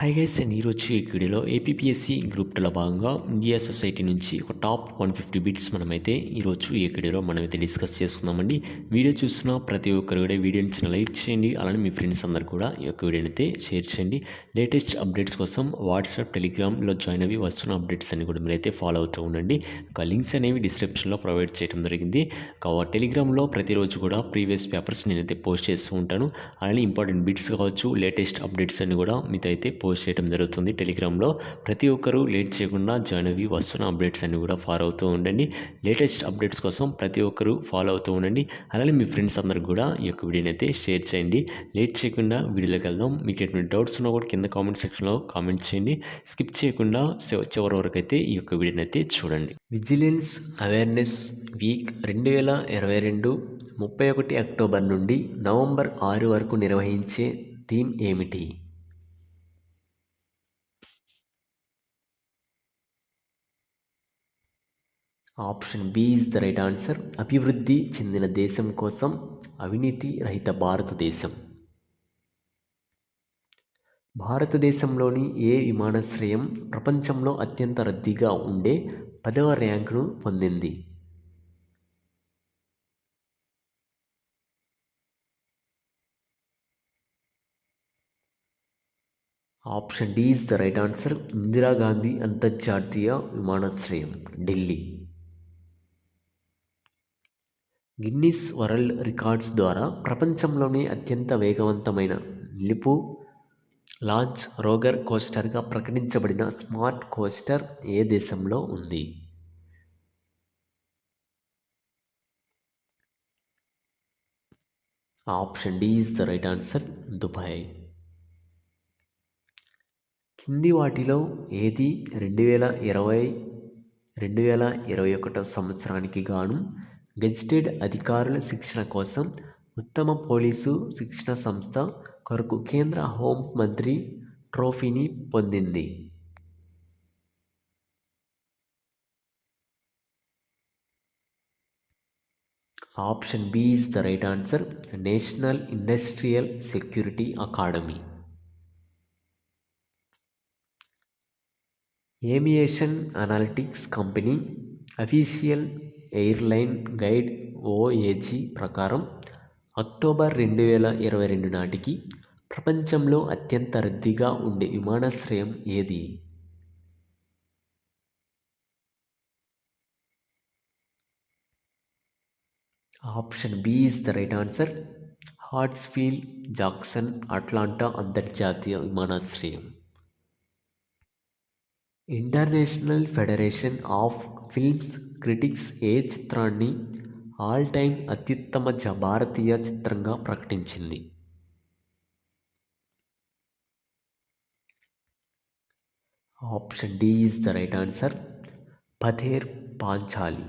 Hi guys and ఈరోజు ఈ వీడియోలో ఏపీపీఎస్సీ గ్రూప్ 2లో భాగంగా ఇండియా సొసైటీ నుంచి ఒక టాప్ 150 బిట్స్ మనమైతే ఈరోజు ఈ వీడియోలో మనమైతే డిస్కస్ చేసుకుందామండి. వీడియో చూస్తున్న ప్రతి ఒక్కరు కూడా వీడియోని చిన్న లైక్ చేయండి. అలానే మీ ఫ్రెండ్స్ అందరు కూడా ఈ యొక్క వీడియోని అయితే షేర్ చేయండి. లేటెస్ట్ అప్డేట్స్ కోసం వాట్సాప్, టెలిగ్రామ్లో జాయిన్ అవి వస్తున్న అప్డేట్స్ అన్ని కూడా మీరైతే ఫాలో అవుతూ ఉండండి. ఒక లింక్స్ అనేవి డిస్క్రిప్షన్లో ప్రొవైడ్ చేయడం జరిగింది. టెలిగ్రామ్లో ప్రతిరోజు కూడా ప్రీవియస్ పేపర్స్ నేనైతే పోస్ట్ చేస్తూ ఉంటాను. అలానే ఇంపార్టెంట్ బిట్స్ కావచ్చు, లేటెస్ట్ అప్డేట్స్ అన్ని కూడా మీతో అయితే పోస్ట్ చేయడం జరుగుతుంది టెలిగ్రామ్లో. ప్రతి ఒక్కరూ లేట్ చేయకుండా జాయిన్ అవి వస్తున్న అప్డేట్స్ అన్ని కూడా ఫాలో అవుతూ ఉండండి. లేటెస్ట్ అప్డేట్స్ కోసం ప్రతి ఒక్కరూ ఫాలో అవుతూ ఉండండి. అలానే మీ ఫ్రెండ్స్ అందరికి కూడా ఈ యొక్క వీడియోని అయితే షేర్ చేయండి. లేట్ చేయకుండా వీడియోలోకి వెళ్దాం. మీకు ఎటువంటి డౌట్స్ ఉన్నా కూడా కింద కామెంట్ సెక్షన్లో కామెంట్ చేయండి. స్కిప్ చేయకుండా చివరి వరకు అయితే ఈ యొక్క వీడియోని అయితే చూడండి. విజిలెన్స్ అవేర్నెస్ వీక్ 2022 31 అక్టోబర్ నుండి నవంబర్ 6 వరకు నిర్వహించే థీమ్ ఏమిటి? Option B is the right answer. అభివృద్ధి చెందిన దేశం కోసం అవినీతి రహిత భారతదేశం. భారతదేశంలోని ఏ విమానాశ్రయం ప్రపంచంలో అత్యంత రద్దీగా ఉండే 10వ ర్యాంకును పొందింది? Option D is the right answer. Indira Gandhi అంతర్జాతీయ విమానాశ్రయం, ఢిల్లీ. గిన్నిస్ వరల్డ్ రికార్డ్స్ ద్వారా ప్రపంచంలోనే అత్యంత వేగవంతమైన నిలుపు లాంచ్ రోగర్ కోస్టర్గా ప్రకటించబడిన స్మార్ట్ కోస్టర్ ఏ దేశంలో ఉంది? Option D is the right answer. Dubai. కింది వాటిలో ఏది 2021 సంవత్సరానికి గాను గెజిటెడ్ అధికారుల శిక్షణ కోసం ఉత్తమ పోలీసు శిక్షణ సంస్థ కొరకు కేంద్ర హోం మంత్రి ట్రోఫీని పొందింది? Option B is the right answer. National industrial security academy. Aviation analytics company official airline guide OAG ప్రకారం అక్టోబర్ 2022 నాటికి ప్రపంచంలో అత్యంత రద్దీగా ఉండే విమానాశ్రయం ఏది? Option B is the right answer. Hartsfield Jackson Atlanta అంతర్జాతీయ విమానాశ్రయం. International federation of films critics ఏ చిత్రాన్ని ఆల్ టైమ్ అత్యుత్తమ భారతీయ చిత్రంగా ప్రకటించింది? Option D is the right answer. Pather Panchali.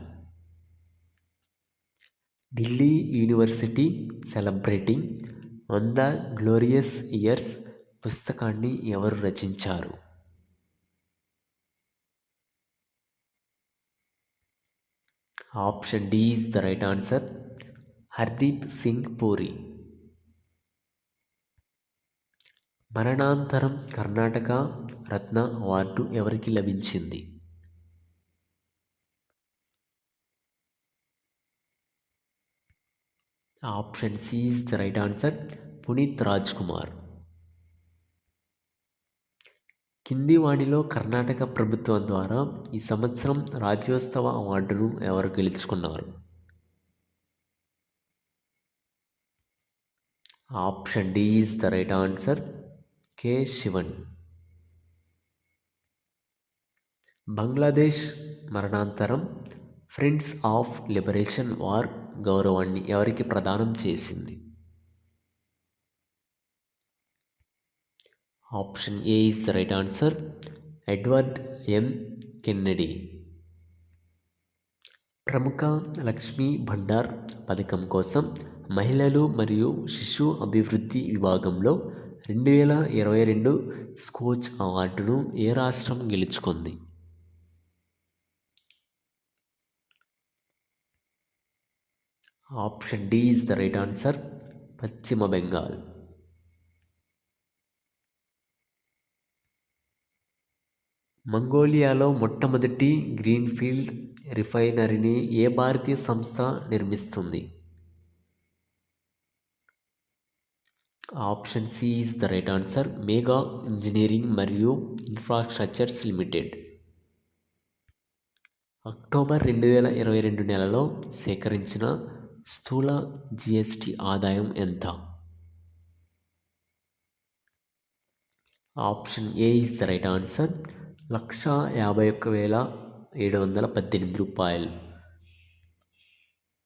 Delhi university celebrating 100 glorious years పుస్తకాన్ని ఎవరు రచించారు? Option D is the right answer. Hardeep Singh Puri. మరణాంతరం కర్ణాటక రత్న అవార్డు ఎవరికి లభించింది? Option C is the right answer. Puneeth Raj Kumar. కింది వాణిలో కర్ణాటక ప్రభుత్వం ద్వారా ఈ సంవత్సరం రాజ్యోత్సవ అవార్డును ఎవరు గెలుచుకున్నారు? Option D is the right answer. K Sivan. Bangladesh మరణాంతరం ఫ్రెండ్స్ ఆఫ్ లిబరేషన్ వార్ గౌరవాన్ని ఎవరికి ప్రదానం చేసింది? Option A is the right answer. Edward M Kennedy. ప్రముఖ లక్ష్మీ భండార్ పథకం కోసం మహిళలు మరియు శిశు అభివృద్ధి విభాగంలో 2022 స్కోచ్ అవార్డును ఏ రాష్ట్రం గెలుచుకుంది? Option D is the right answer. పశ్చిమ బెంగాల్. మంగోలియాలో మొట్టమొదటి గ్రీన్ఫీల్డ్ రిఫైనరీని ఏ భారతీయ సంస్థ నిర్మిస్తుంది? Option C is the right answer. Megha engineering మరియు ఇన్ఫ్రాస్ట్రక్చర్స్ లిమిటెడ్. అక్టోబర్ 2022 నెలలో సేకరించిన స్థూల జిఎస్టి ఆదాయం ఎంత? Option A is the right answer. 151,718 రూపాయలు.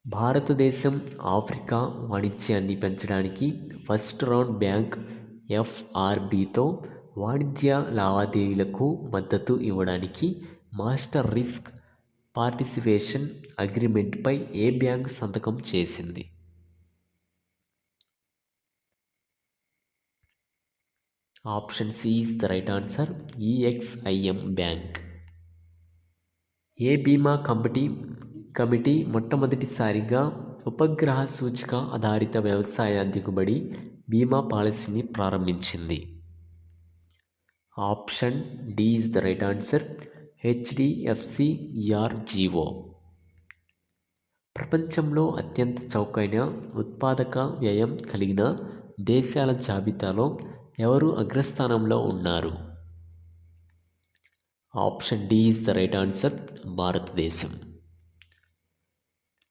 భారతదేశం ఆఫ్రికా వాణిజ్యాన్ని పెంచడానికి ఫస్ట్ రౌండ్ బ్యాంక్ ఎఫ్ఆర్బితో వాణిజ్య లావాదేవీలకు మద్దతు ఇవ్వడానికి మాస్టర్ రిస్క్ పార్టిసిపేషన్ అగ్రిమెంట్పై ఏ బ్యాంక్ సంతకం చేసింది? Option C is the right answer. EXIM bank. ఏ బీమా కమిటీ మొట్టమొదటిసారిగా ఉపగ్రహ సూచిక ఆధారిత వ్యవసాయ దిగుబడి బీమా పాలసీని ప్రారంభించింది? Option D is the right answer. HDFC ERGO. ప్రపంచంలో అత్యంత చౌకైన ఉత్పాదక వ్యయం కలిగిన దేశాల జాబితాలో ఎవరు అగ్రస్థానంలో ఉన్నారు? Option D is the right answer. భారతదేశం.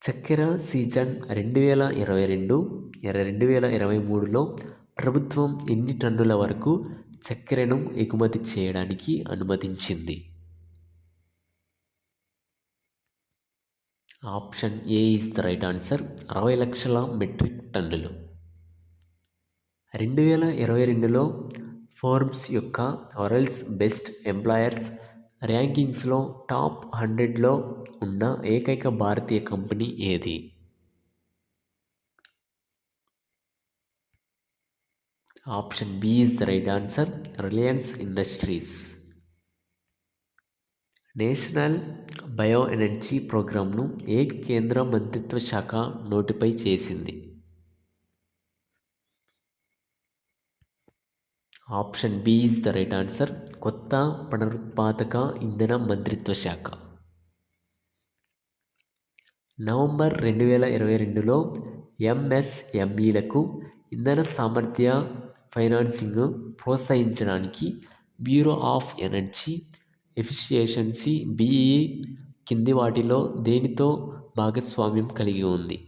చక్కెర సీజన్ 2022-2023లో ప్రభుత్వం ఎన్ని టన్నుల వరకు చక్కెరను ఎగుమతి చేయడానికి అనుమతించింది? Option A is the right answer. 60 లక్షల మెట్రిక్ టన్నులు. 2022లో ఫోర్బ్స్ యొక్క వరల్డ్స్ బెస్ట్ ఎంప్లాయర్స్ ర్యాంకింగ్స్లో టాప్ 100లో ఉన్న ఏకైక భారతీయ కంపెనీ ఏది? Option B is the right answer. Reliance Industries. National bio energy ప్రోగ్రామ్ను ఏ కేంద్ర మంత్రిత్వ శాఖ నోటిఫై చేసింది? Option B is the right answer. కొత్త పునరుత్పాదక ఇంధన మంత్రిత్వ శాఖ. నవంబర్ 2022లో ఎంఎస్ఎంఈలకు ఇంధన సామర్థ్య ఫైనాన్సింగ్ను ప్రోత్సహించడానికి bureau of energy efficiency BE కింది వాటిలో దేనితో భాగస్వామ్యం కలిగి ఉంది?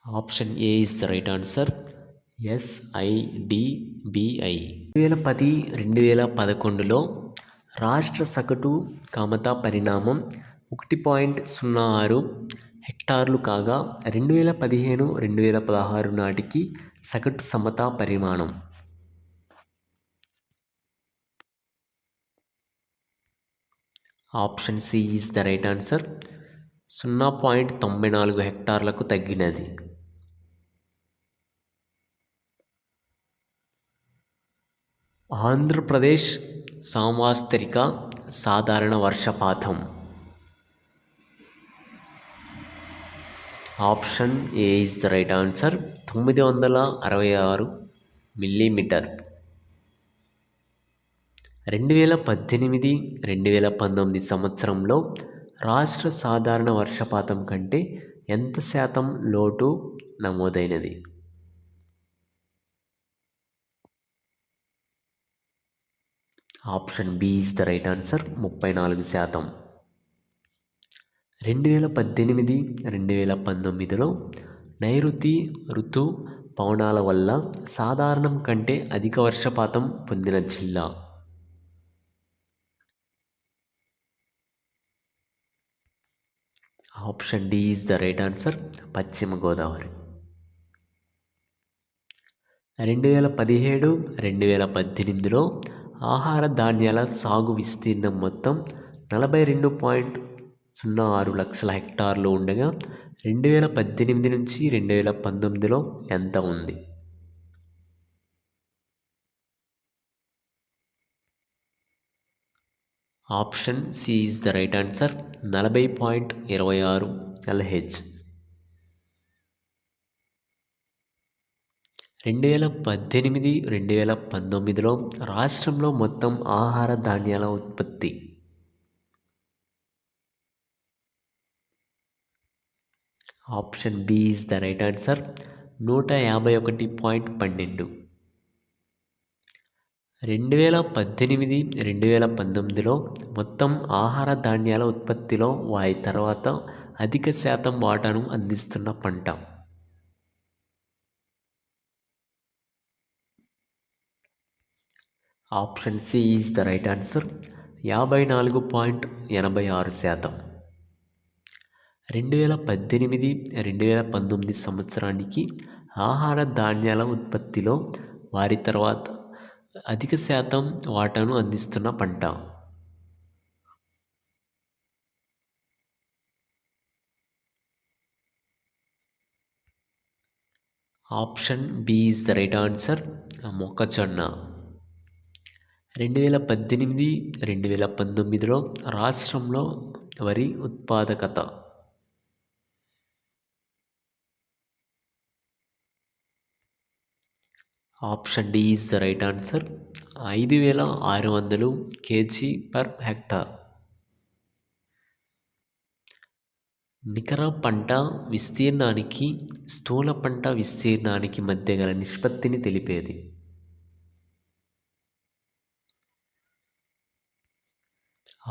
Option A is the right answer. SIDBI. 2010-2011లో రాష్ట్ర సగటు కామతా పరిమాణం 1.06 హెక్టార్లు కాగా 2015-2016 నాటికి సగటు సమతా పరిమాణం option C is the right answer. 0.94 హెక్టార్లకు తగ్గినది. ఆంధ్రప్రదేశ్ సాంవత్సరిక సాధారణ వర్షపాతం. Option A is the right answer. 966 millimetre. 2018-2019 సంవత్సరంలో రాష్ట్ర సాధారణ వర్షపాతం కంటే ఎంత శాతం లోటు నమోదైనది? Option B is the right answer. 34%. 2018-2019లో నైరుతి ఋతు పవనాల వల్ల సాధారణం కంటే అధిక వర్షపాతం పొందిన జిల్లా? Option D is the right answer. పశ్చిమ గోదావరి. 2017-2018లో ఆహార ధాన్యాల సాగు విస్తీర్ణం మొత్తం 42.06 లక్షల హెక్టార్లు ఉండగా 2018-2019లో ఎంత ఉంది? Option C is the right answer. 40.26 LH. 2018-2019లో రాష్ట్రంలో మొత్తం ఆహార ధాన్యాల ఉత్పత్తి. Option B is the right answer. 151.12. 2018-2019లో మొత్తం ఆహార ధాన్యాల ఉత్పత్తిలో వారి తర్వాత అధిక శాతం వాటాను అందిస్తున్న పంట. Option C is the right answer. 54.86%. 2018-2019 సంవత్సరానికి ఆహార ధాన్యాల ఉత్పత్తిలో వారి తర్వాత అధిక శాతం వాటాను అందిస్తున్న పంట. Option B is the right answer. మొక్కజొన్న. 2018-2019లో రాష్ట్రంలో వరి ఉత్పాదకత. Option D is the right answer. 5,600 kg/ha. నికర పంట విస్తీర్ణానికి స్థూల పంట విస్తీర్ణానికి మధ్య గల నిష్పత్తిని తెలిపేది.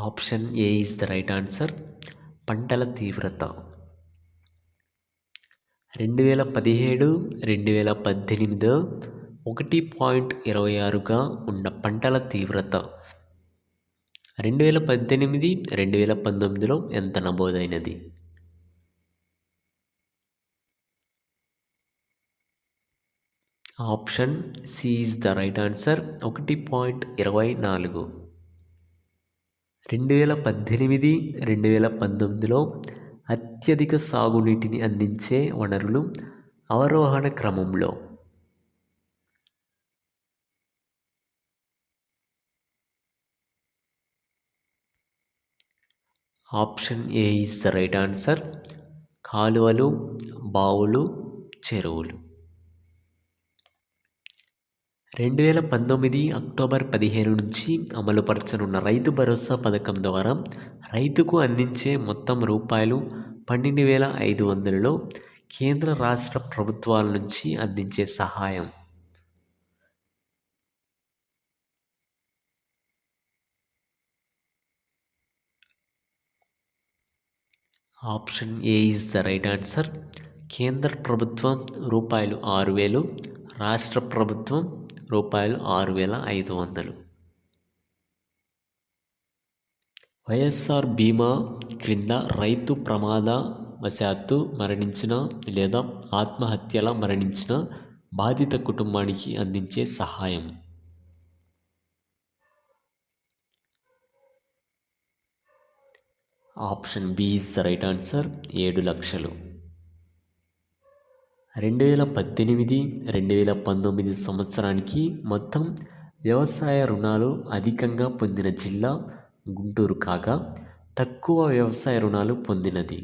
Option A is the right answer. పంటల తీవ్రత. 2017-2018 1.26గా ఉన్న పంటల తీవ్రత 2018-2019లో ఎంత నమోదైనది? Option C is the right answer. 1.24. 2018-2019లో అత్యధిక సాగునీటిని అందించే వనరులు అవరోహణ క్రమంలో. Option A is the right answer. కాలువలు, బావులు, చెరువులు. 2019 అక్టోబర్ 15 నుంచి అమలుపరచనున్న రైతు భరోసా పథకం ద్వారా రైతుకు అందించే మొత్తం రూపాయలు 12,500లో కేంద్ర రాష్ట్ర ప్రభుత్వాల నుంచి అందించే సహాయం. Option A is the right answer. కేంద్ర ప్రభుత్వం రూపాయలు 6,000, రాష్ట్ర ప్రభుత్వం రూపాయలు 6,500. వైఎస్ఆర్ బీమా క్రింద రైతు ప్రమాదవశాత్తు మరణించిన లేదా ఆత్మహత్యల మరణించిన బాధిత కుటుంబానికి అందించే సహాయం. Option B is the right answer. 7 లక్షలు. 2018-2019 సంవత్సరానికి మొత్తం వ్యవసాయ రుణాలు అధికంగా పొందిన జిల్లా గుంటూరు కాగా తక్కువ వ్యవసాయ రుణాలు పొందినది.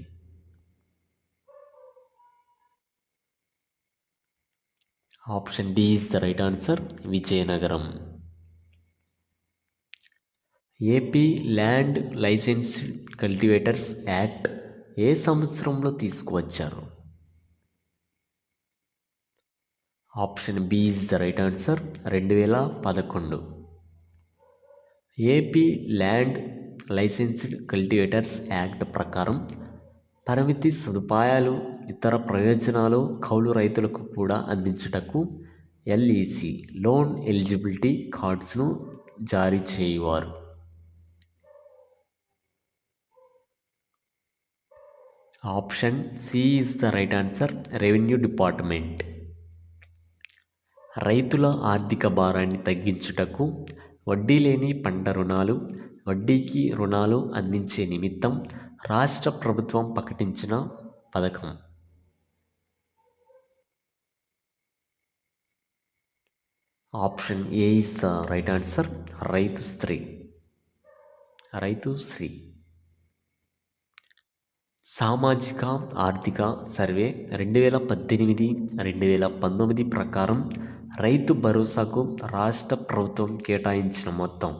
Option D is the right answer. Vizianagaram. AP land licensed cultivators act ఏ సంవత్సరంలో తీసుకువచ్చారు? Option B is the right answer. 2011. AP land licensed cultivators act ప్రకారం పరిమితి సదుపాయాలు, ఇతర ప్రయోజనాలు కౌలు రైతులకు కూడా అందించుటకు ఎల్ఈసి లోన్ ఎలిజిబిలిటీ కార్డ్స్ను జారీ చేయువారు. Option C is the right answer. Revenue department. రైతుల ఆర్థిక భారాన్ని తగ్గించుటకు వడ్డీ లేని పంట రుణాలు, వడ్డీకి రుణాలు అందించే నిమిత్తం రాష్ట్ర ప్రభుత్వం ప్రకటించిన పథకం. Option A is the right answer. రైతు శ్రీ. సామాజిక ఆర్థిక సర్వే 2018-2019 ప్రకారం రైతు భరోసాకు రాష్ట్ర ప్రభుత్వం కేటాయించిన మొత్తం.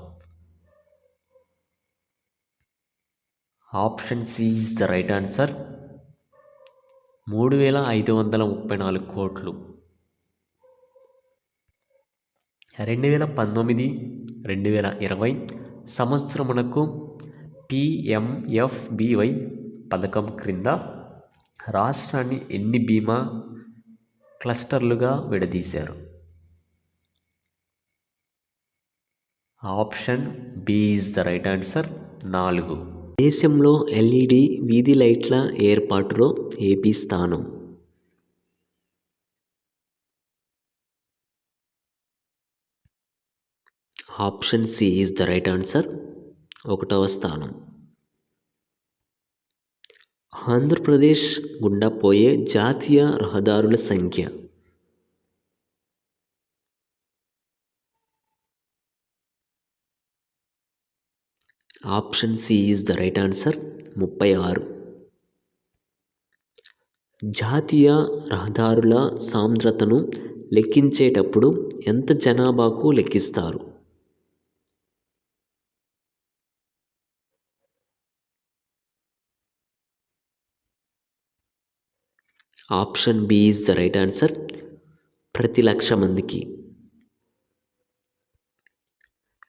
Option C is the right answer. 3,534 కోట్లు. 2019-2020 సంవత్సరమునకు PMFBY పథకం క్రింద రాష్ట్రాన్ని ఎన్ని బీమా క్లస్టర్లుగా విడదీశారు? Option B is the right answer. 4. దేశంలో LED వీధి లైట్ల ఏర్పాటులో ఏపీ స్థానం. Option C is the right answer. 1వ స్థానం. ఆంధ్రప్రదేశ్ గుండా పోయే జాతీయ రహదారుల సంఖ్య. Option C is the right answer. 36. జాతీయ రహదారుల సాంద్రతను లెక్కించేటప్పుడు ఎంత జనాభాకు లెక్కిస్తారు? Option B is the right answer. ప్రతి 1,00,000 మందికి.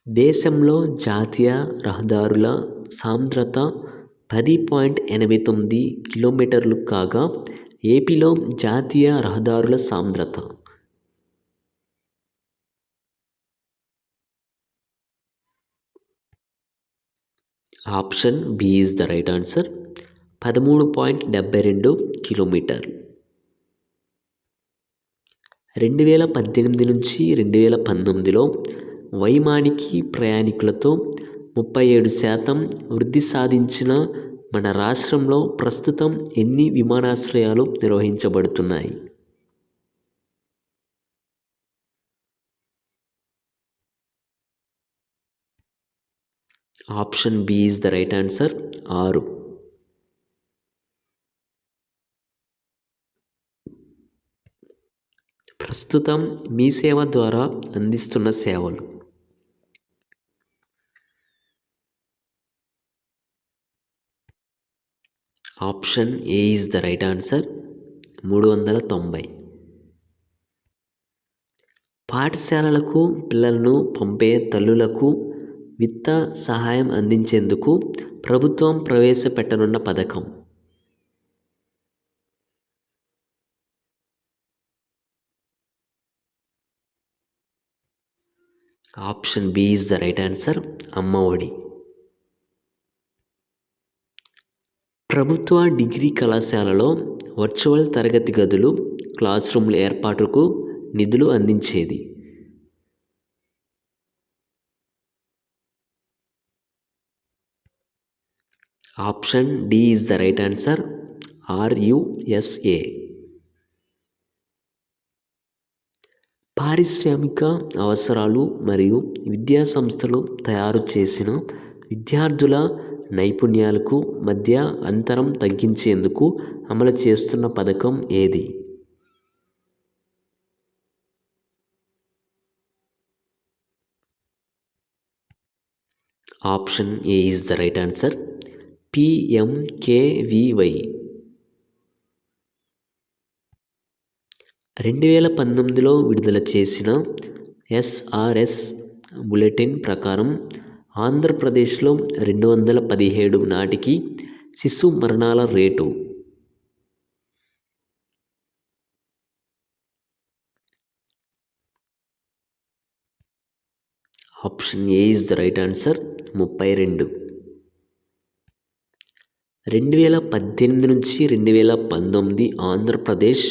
దేశంలో జాతీయ రహదారుల సాంద్రత 10.89 కిలోమీటర్లు కాగా ఏపీలో జాతీయ రహదారుల సాంద్రత. Option B is the right answer. 13.72 కిలోమీటర్లు. 2018-2019లో వైమానిక ప్రయాణికులతో 37% వృద్ధి సాధించిన మన రాష్ట్రంలో ప్రస్తుతం ఎన్ని విమానాశ్రయాలు నిర్వహించబడుతున్నాయి? Option B is the right answer. 6. ప్రస్తుతం మీ సేవ ద్వారా అందిస్తున్న సేవలు. Option A is the right answer. 390. పాఠశాలలకు పిల్లలను పంపే తల్లులకు విత్త సహాయం అందించేందుకు ప్రభుత్వం ప్రవేశపెట్టనున్న పథకం. Option B is the right answer. Amma Vodi. ప్రభుత్వ డిగ్రీ కళాశాలలో వర్చువల్ తరగతి గదులు, క్లాస్ రూమ్ల ఏర్పాటుకు నిధులు అందించేది. Option D is the right answer. RUSA. పారిశ్రామిక అవసరాలు మరియు విద్యా సంస్థలు తయారు చేసిన విద్యార్థుల నైపుణ్యాలకు మధ్య అంతరం తగ్గించేందుకు అమలు చేస్తున్న పథకం ఏది? Option A is the right answer. PMKVY. 2019లో విడుదల చేసిన SRS బులెటిన్ ప్రకారం ఆంధ్రప్రదేశ్లో 217 నాటికి శిశు మరణాల rate. Option A is the right answer. 32. 2018-2019 Andhra Pradesh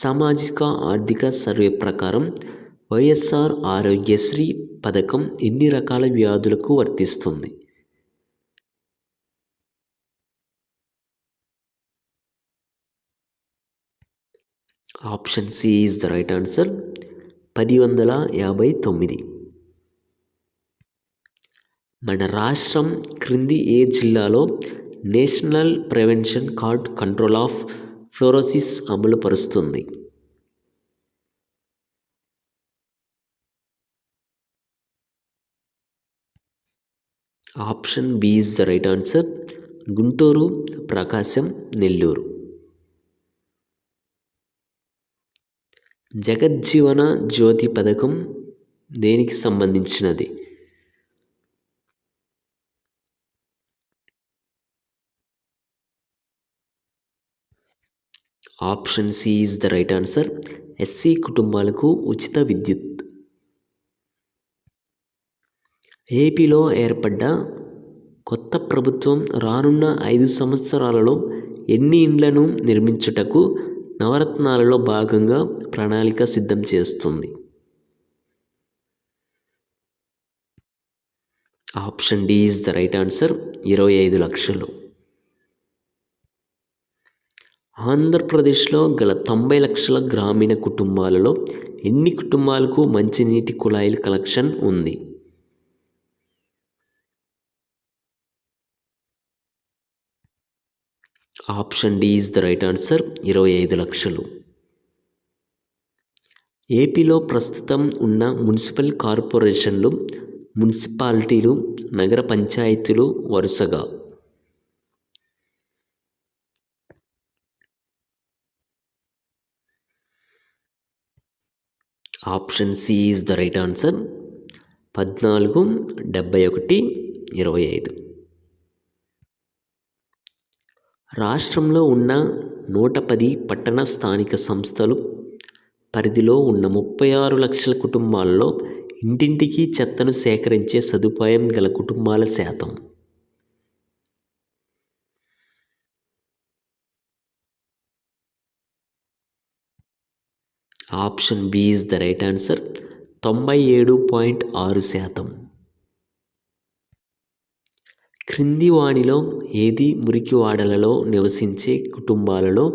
సామాజిక ఆర్థిక సర్వే ప్రకారం వైఎస్ఆర్ ఆరోగ్యశ్రీ పథకం ఎన్ని రకాల వ్యాధులకు వర్తిస్తుంది? Option C is the right answer. 1059. మన రాష్ట్రం క్రింది ఏ జిల్లాలో national prevention card control of fluorosis అమలు పరుస్తుంది? Option B is the right answer. Guntur, Prakasam, Nellore. Jagajjeevana Jyothi పథకం దేనికి సంబంధించినది? Option C is the right answer. SC కుటుంబాలకు ఉచిత విద్యుత్. ఏపీలో ఏర్పడ్డ కొత్త ప్రభుత్వం రానున్న 5 సంవత్సరాలలో ఎన్ని ఇండ్లను నిర్మించుటకు నవరత్నాలలో భాగంగా ప్రణాళిక సిద్ధం చేస్తుంది? Option D is the right answer. 25 లక్షలు. ఆంధ్రప్రదేశ్లో గల 90 లక్షల గ్రామీణ కుటుంబాలలో ఎన్ని కుటుంబాలకు మంచినీటి కుళాయిల కనెక్షన్ ఉంది? Option D is the right answer. 25 లక్షలు. ఏపీలో ప్రస్తుతం ఉన్న మున్సిపల్ కార్పొరేషన్లు, మున్సిపాలిటీలు, నగర పంచాయతీలు వరుసగా option C is the right answer. 14, 71, 25. రాష్ట్రంలో ఉన్న 110 పట్టణ స్థానిక సంస్థలు పరిధిలో ఉన్న 36 లక్షల కుటుంబాలలో ఇంటింటికి చెత్తను సేకరించే సదుపాయం గల కుటుంబాల శాతం? Option B is the right answer. 97.6%. క్రింది వానిలో ఏది మురికివాడలలో నివసించే కుటుంబాలలో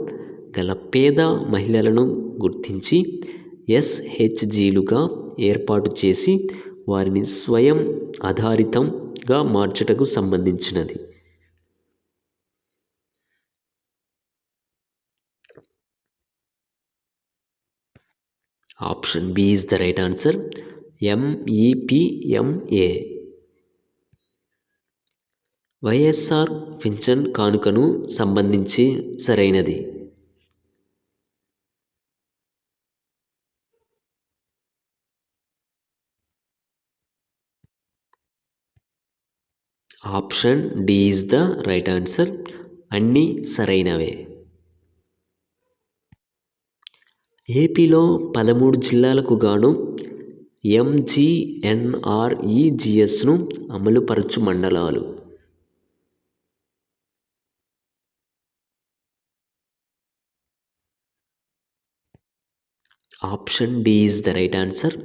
గల పేద మహిళలను గుర్తించి SHGలుగా ఏర్పాటు చేసి వారిని స్వయం ఆధారితంగా మార్చుటకు సంబంధించినది? Option B is the right answer. MEPMA. YSR పింఛన్ కానుకను సంబంధించి సరైనది? Option D is the right answer. అన్నీ సరైనవే. ఏపీలో 13 జిల్లాలకు గాను MGNREGSను అమలుపరచు మండలాలు? Option D is the right answer.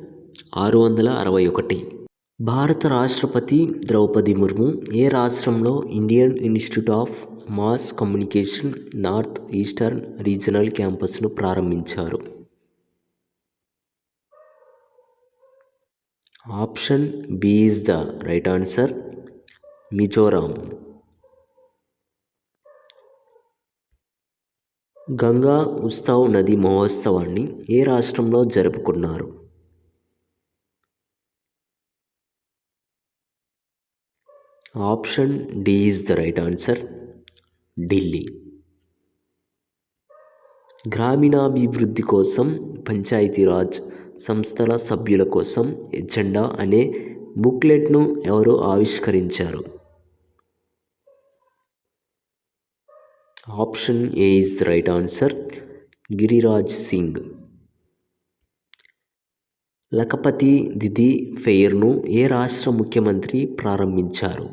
661. భారత రాష్ట్రపతి ద్రౌపది ముర్ము ఏ రాష్ట్రంలో Indian institute of mass communication north eastern regional క్యాంపస్ను ప్రారంభించారు? Option B is the right answer. Mizoram. Ganga Utsav నది మహోత్సవాన్ని ఏ రాష్ట్రంలో జరుపుకున్నారు? Option D is the right answer. Delhi. గ్రామీణాభివృద్ధి కోసం పంచాయతీరాజ్ సంస్థల సభ్యుల కోసం ఎజెండా అనే బుక్లెట్ను ఎవరు ఆవిష్కరించారు? Option A is the right answer. Giriraj Singh. Lakhpati Didi ఫెయిర్ను ఏ రాష్ట్ర ముఖ్యమంత్రి ప్రారంభించారు?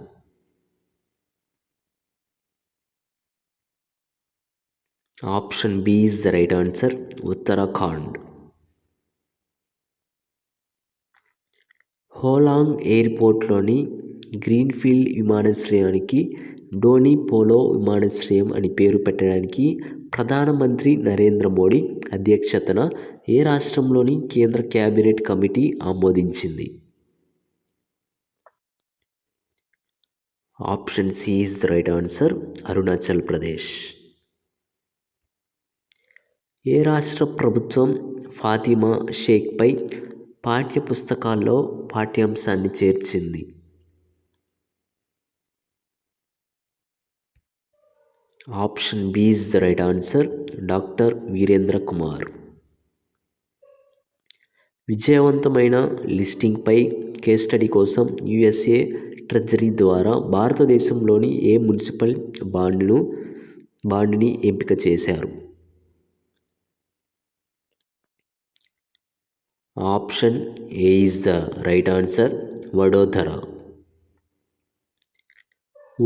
Option B is the right answer. Uttarakhand. Hollongi ఎయిర్పోర్ట్లోని గ్రీన్ఫీల్డ్ విమానాశ్రయానికి డోని పోలో విమానాశ్రయం అని పేరు పెట్టడానికి ప్రధానమంత్రి నరేంద్ర మోడీ అధ్యక్షతన ఏ రాష్ట్రంలోని కేంద్ర క్యాబినెట్ కమిటీ ఆమోదించింది? Option C is the right answer, Arunachal Pradesh. ఏ రాష్ట్ర ప్రభుత్వం ఫాతిమా షేక్పై పాఠ్యపుస్తకాల్లో పాఠ్యాంశాన్ని చేర్చింది? Option B is the right answer, doctor Virendra Kumar. విజయవంతమైన లిస్టింగ్పై కేస్ స్టడీ కోసం యుఎస్ఏ ట్రెజరీ ద్వారా భారతదేశంలోని ఏ మున్సిపల్ బాండ్ని ఎంపిక చేశారు? Option A is the right answer, Vadodara.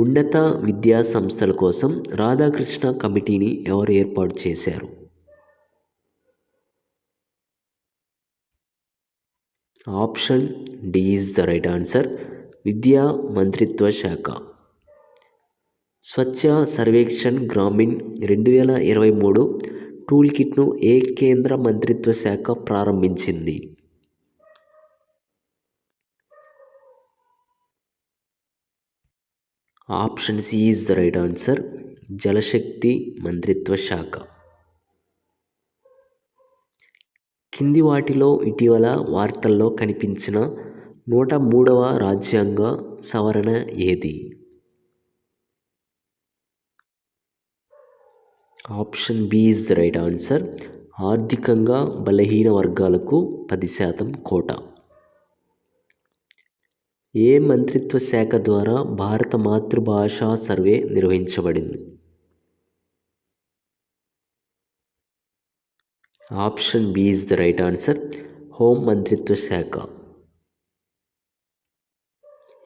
ఉన్నత విద్యా సంస్థల కోసం రాధాకృష్ణ కమిటీని ఎవరు ఏర్పాటు చేశారు? Option D is the right answer, విద్యా మంత్రిత్వ శాఖ. స్వచ్ఛ సర్వేక్షణ్ గ్రామీణ్ 2023 టూల్ కిట్ను ఏ కేంద్ర మంత్రిత్వ శాఖ ప్రారంభించింది? Option C is the right answer, Jal Shakti మంత్రిత్వ శాఖ. కింది వాటిలో ఇటీవల వార్తల్లో కనిపించిన 103వ రాజ్యాంగ సవరణ ఏది? Option B is the right answer, ఆర్థికంగా బలహీన వర్గాలకు 10% కోటా. ఏ మంత్రిత్వ శాఖ ద్వారా భారత మాతృభాషా సర్వే నిర్వహించబడింది? Option B is the right answer, home మంత్రిత్వ శాఖ.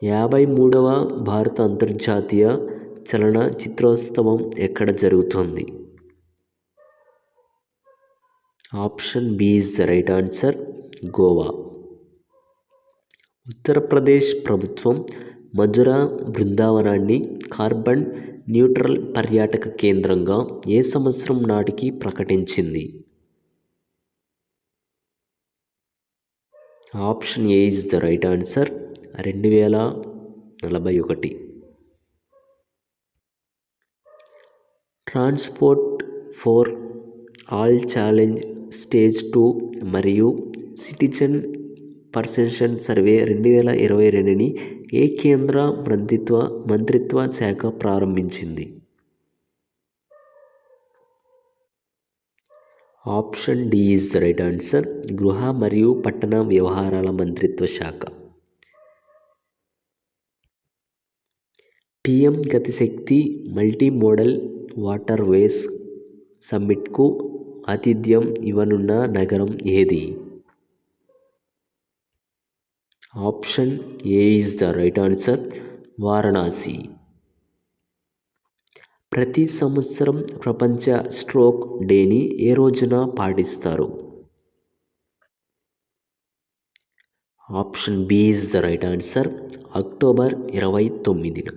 53వ భారత అంతర్జాతీయ చలన చిత్రోత్సవం ఎక్కడ జరుగుతోంది? Option B is the right answer, Goa. Uttar Pradesh ప్రభుత్వం మధుర బృందావనాన్ని కార్బన్ న్యూట్రల్ పర్యాటక కేంద్రంగా ఏ సంవత్సరం నాటికి ప్రకటించింది? Option A is the right answer, 2041. Transport for all challenge stage 2 మరియు సిటిజన్ పర్సెప్షన్ సర్వే 2022ని ఏ కేంద్ర మంత్రిత్వ శాఖ ప్రారంభించింది? Option D is the right answer, గృహ మరియు పట్టణ వ్యవహారాల మంత్రిత్వ శాఖ. PM Gati Shakti multi modal water ways సమ్మిట్కు ఆతిథ్యం ఇవ్వనున్న నగరం ఏది? Option A is the right answer, Varanasi. ప్రతి సంవత్సరం ప్రపంచ స్ట్రోక్ డేని ఏ రోజున పాటిస్తారు? Option B is the right answer, October 29న.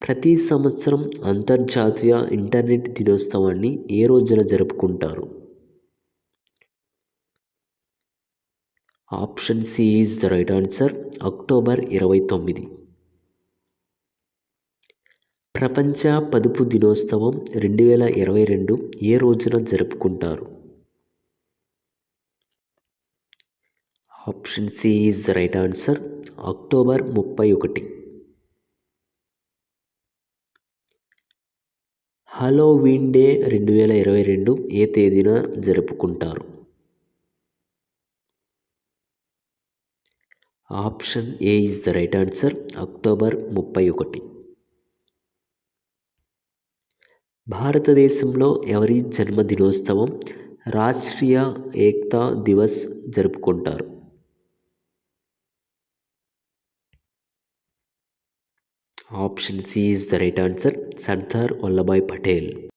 ప్రతి సంవత్సరం అంతర్జాతీయ ఇంటర్నెట్ దినోత్సవాన్ని ఏ రోజున జరుపుకుంటారు? Option C is the right answer, October 29. ప్రపంచ పదుపు దినోత్సవం 2022 ఏ రోజున జరుపుకుంటారు? Option C is the right answer, October 31. Halloween day 2022 ఏ తేదీన జరుపుకుంటారు? Option A is the right answer, October 31. భారతదేశంలో ఎవరి జన్మదినోత్సవం రాష్ట్రీయ ఏక్తా దివస్ జరుపుకుంటారు? Option C is the right answer, Sardar Vallabhbhai Patel.